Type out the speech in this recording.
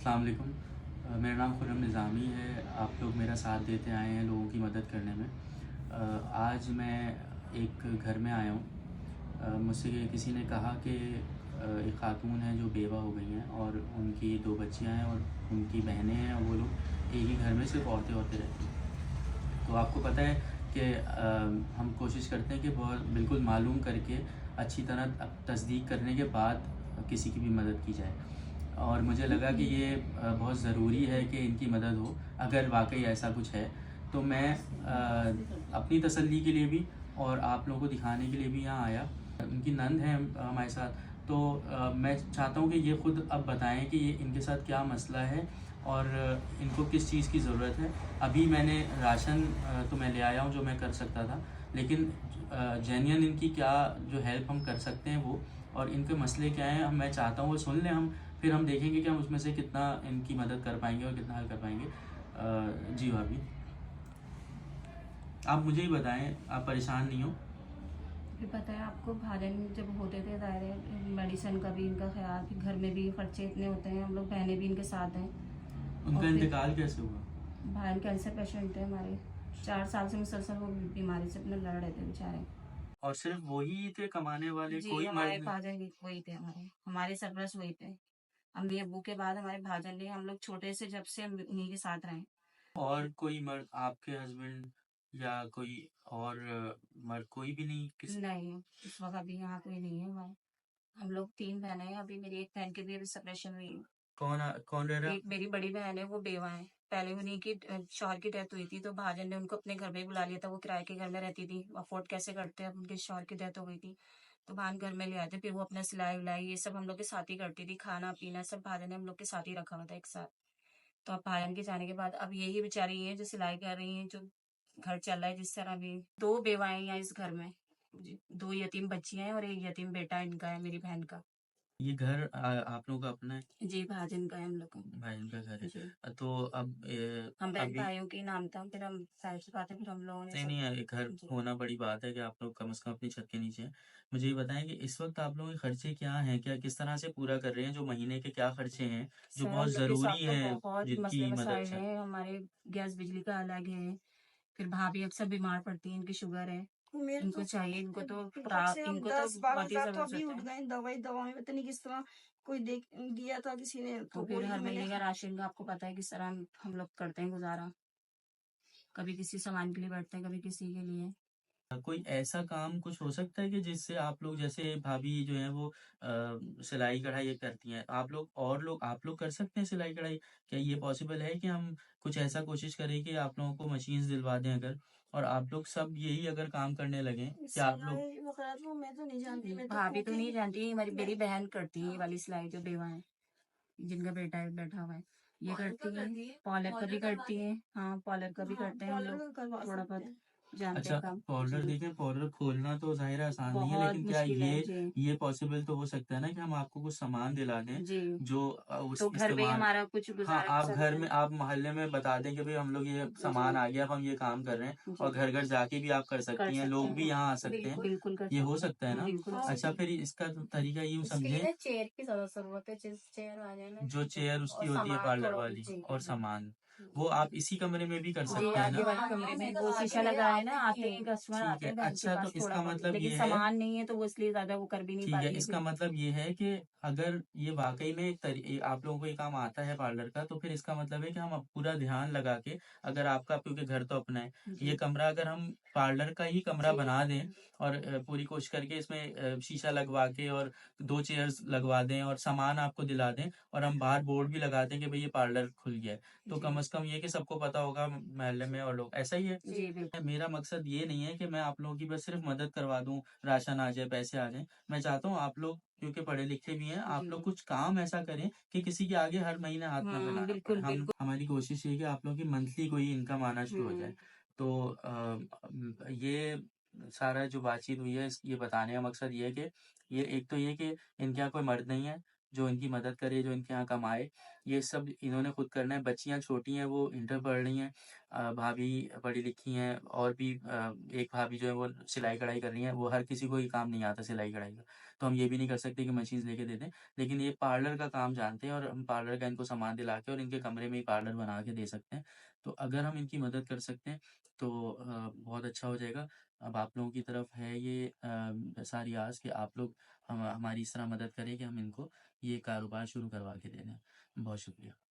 अस्सलाम वालेकुम। मेरा नाम खुर्रम निज़ामी है। आप लोग मेरा साथ देते आए हैं लोगों की मदद करने में। आज मैं एक घर में आया हूँ। मुझसे किसी ने कहा कि एक ख़ातून है जो बेवा हो गई हैं और उनकी 2 बच्चियाँ हैं और उनकी बहनें हैं और वो लोग एक ही घर में सिर्फ़ औरतें रहती हैं। तो आपको पता है कि हम कोशिश करते हैं कि बहुत बिल्कुल मालूम करके अच्छी तरह तस्दीक करने के बाद किसी की भी मदद की जाए। और मुझे लगा कि ये बहुत ज़रूरी है कि इनकी मदद हो, अगर वाक़ई ऐसा कुछ है। तो मैं अपनी तसल्ली के लिए भी और आप लोगों को दिखाने के लिए भी यहाँ आया। उनकी नंद है हमारे साथ, तो मैं चाहता हूँ कि ये ख़ुद अब बताएँ कि ये इनके साथ क्या मसला है और इनको किस चीज़ की ज़रूरत है। अभी मैंने राशन तो मैं ले आया हूँ जो मैं कर सकता था, लेकिन जेन्युइन इनकी क्या जो हेल्प हम कर सकते हैं वो, और इनके मसले क्या हैं मैं चाहता हूँ वो सुन लें हम, फिर हम देखेंगे कि हम उसमें से कितना इनकी मदद कर पाएँगे और कितना हल कर पाएँगे। जी भाभी, आप मुझे ही बताएँ, आप परेशान नहीं हो? फिर पता है आपको, भाजन जब होते थे ज़ाहिर है मेडिसिन का भी इनका ख्याल, फिर घर में भी खर्चे इतने होते हैं, हम लोग बहनें भी इनके साथ हैं। उनका और फिर इंतकाल कैसे हुआ? भाई कैंसर पेशेंट थे हमारे, 4 साल से मुसलसल वो बीमारी से अपने लड़ रहे थे बेचारे। और सिर्फ़ वही थे कमाने वाले, जी, कोई मर्द हमारे नहीं? भाजन भी वही थे, हमारे सरपरस्त वही थे। अम्मी अब्बू के बाद हमारे भाजन लिए, हम लोग छोटे से जब से हम उन्हीं के साथ रहे। और कोई मर्द, आपके हस्बैंड या कोई और मर्द कोई भी नहीं? किस नहीं, इस वक्त अभी यहाँ कोई नहीं है हमारे। हम लोग 3 बहनें हैं, अभी मेरी एक बहन की भी अभी सेपरेशन हुई है। कौन रह रहा? एक मेरी बड़ी बहन है, वो बेवा है। पहले उन्हीं की शौहर की डेथ हुई थी, तो भाजन ने उनको अपने घर में ही बुला लिया था। वो किराए के घर में रहती थी, अफोर्ड कैसे करते हैं, अब उनके शौहर की डेथ हो गई थी, तो भान घर में ले आए थे। फिर वो अपना सिलाई विलाई ये सब हम लोग के साथ ही करती थी, खाना पीना सब भाजन ने हम लोग के साथ ही रखा हुआ था एक साथ। तो अब भाजन के जाने के बाद अब यही बेचारी है जो सिलाई कर रही है, जो घर चल रहा है जिस तरह भी। 2 बेवाएं हैं इस घर में, 2 यतीम बच्चियां हैं और एक यतीम बेटा इनका है, मेरी बहन का। ये घर आप लोगों का अपना है? जी, भाजन का है हम लोग का। भाई उनका घर है। जी, तो अब हम बहन अभी भाइयों के नाम था, फिर हम जाहिर सी बात है, फिर हम लोगों ने नहीं, सब। नहीं है, घर जी, होना बड़ी बात है कि आप लोग कम से कम अपनी छत के नीचे हैं। मुझे ये बताएँ कि इस वक़्त आप लोगों के खर्चे क्या हैं? क्या किस तरह से पूरा कर रहे हैं? जो महीने के क्या खर्चे हैं, जो सर हम बहुत लोग के साथ ज़रूरी तो हैं, बहुत मसले जिनकी मदद मसाइल चाह हैं। हमारे गैस बिजली का अलग है, फिर भाभी अक्सर बीमार पड़ती हैं, इनकी शुगर है, मेरे इनको तो चाहिए, इनको तो कम से कम इनको तो 10-12 बहुत ही हज़ार तो अभी ज़बरदस्त उठ है। गए दवाई में, पता नहीं किस तरह कोई देख दिया था किसी ने, तो तो फिर वही हर मैंने महीने का राशन का आपको पता है किस तरह हम लोग करते हैं गुजारा। कभी किसी सामान के लिए बैठते हैं, कभी किसी के लिए। कोई ऐसा काम कुछ हो सकता है कि जिससे आप लोग, जैसे भाभी जो हैं वो सिलाई कढ़ाई ये करती हैं, आप लोग कर सकते हैं सिलाई कढ़ाई? क्या ये पॉसिबल है कि हम कुछ ऐसा कोशिश करें कि आप लोगों को मशीन्स दिलवा दें अगर, और आप लोग सब यही अगर काम करने लगें, क्या आप लोग? सिलाई वगैरह तो मैं तो नहीं जानती, मैं तो भाभी तो नहीं कुकिंग जानती, हमारी मैं मेरी बहन करती है ये वाली सिलाई, जो बेवा है, जिनका बेटा है बैठा हुआ है, ये करती है। पॉलर का भी करती है, हाँ पॉलर का भी हाँ, करते हैं हम पार्लर लोग, का करवा थोड़ा सकते बहुत हैं। जानते अच्छा, हैं काम। पार्लर जी, देखें, पार्लर खोलना तो ज़ाहिर है आसान नहीं है, बहुत लेकिन क्या मुश्किल है जी। ये पॉसिबल तो हो सकता है ना कि हम आपको कुछ सामान दिला दें जी, जो तो उस घर पे ही इस्तेमाल। हमारा कुछ हाँ, गुजारा आप बसर हो घर में, जाए। आप मोहल्ले में बता दें कि भई हम लोग ये जी, सामान आ गया, अब हम ये काम कर रहे हैं, जी, और घर-घर जाके भी आप कर कर सकती हैं, सकते लोग भी हैं, यहाँ आ सकते हैं। बिल्कुल। बिल्कुल कर ये हो सकते हैं, सकता है ना? बिल्कुल हाँ, अच्छा, जी। फिर इसका तरीका यूँ इसके लिए समझें, ना चेयर की ज़्यादा ज़रूरत है, जिस चेयर आ जाए ना जो चेयर उसकी और होती है सामान पार्लर थोड़ा वाली जी, और जी। सामान, वो आप इसी कमरे में भी कर जी, सकते हैं आगे ना? वाले हाँ, कमरे में मैं वो तो शीशा आगे लगा है ना, आते आते ही ही कस्टमर ठीक आते है। हैं बहन के अच्छा, तो पास इसका थोड़ा बहुत, मतलब लेकिन ये है, सामान नहीं है तो वो इसलिए ज़्यादा वो कर भी नहीं पा ठीक है, रही है इसका फिर। मतलब ये है कि अगर ये वाक़ई में आप लोगों को ये काम आता है पार्लर का, तो फिर इसका मतलब है कि हम अब पूरा ध्यान लगा के, अगर आपका, क्योंकि घर तो अपना है, ये जी, कमरा अगर हम पार्लर का ही कमरा जी, बना दें और पूरी कोशिश करके इसमें शीशा लगवा के और 2 चेयर्स लगवा दें और सामान आपको दिला दें, और हम बाहर बोर्ड भी लगा दें कि भई ये पार्लर खुल गया है, तो जी, कम से कम ये कि सबको पता होगा मोहल्ले में और लोग, ऐसा ही है? जी, जी, बिल्कुल। मेरा मकसद ये नहीं है कि मैं आप लोगों की बस सिर्फ़ मदद करवा दूँ, राशन आ जाए, पैसे आ जाएँ। मैं चाहता हूँ आप लोग, क्योंकि पढ़े लिखे भी हैं, आप जी। लोग कुछ काम ऐसा करें कि किसी के आगे हर महीने हाथ ना फैलाना पड़े। बिल्कुल, हम बिल्कुल। हमारी कोशिश ये है कि आप लोगों की मंथली कोई इनकम आना शुरू हो हुँ, जाए। तो ये सारा जो बातचीत हुई है, ये बताने का मकसद ये है कि ये एक तो ये कि इनके यहाँ कोई मर्द नहीं है, जो इनकी मदद करे, जो इनके यहाँ कमाए, ये सब इन्होंने खुद करना है। बच्चियाँ छोटी हैं, वो इंटर पढ़ रही हैं। भाभी पढ़ी-लिखी हैं और भी एक भाभी जो है वो सिलाई-कढ़ाई कर रही हैं। वो हर किसी को ये काम नहीं आता सिलाई-कढ़ाई का। तो हम ये भी नहीं कर सकते कि मशीन्स लेके दे दें। लेकिन ये पार्लर का काम जानते हैं और हम पार्लर का इनको सामान दिला के और इनके कमरे में ही पार्लर बना के दे सकते हैं। तो अगर हम इनकी मदद कर सकते हैं तो बहुत अच्छा हो जाएगा। अब आप लोगों की तरफ है ये सारी आस कि आप लोग हमारी इस तरह मदद करें कि हम इनको ये कारोबार शुरू करवा के दे दें। बहुत शुक्रिया।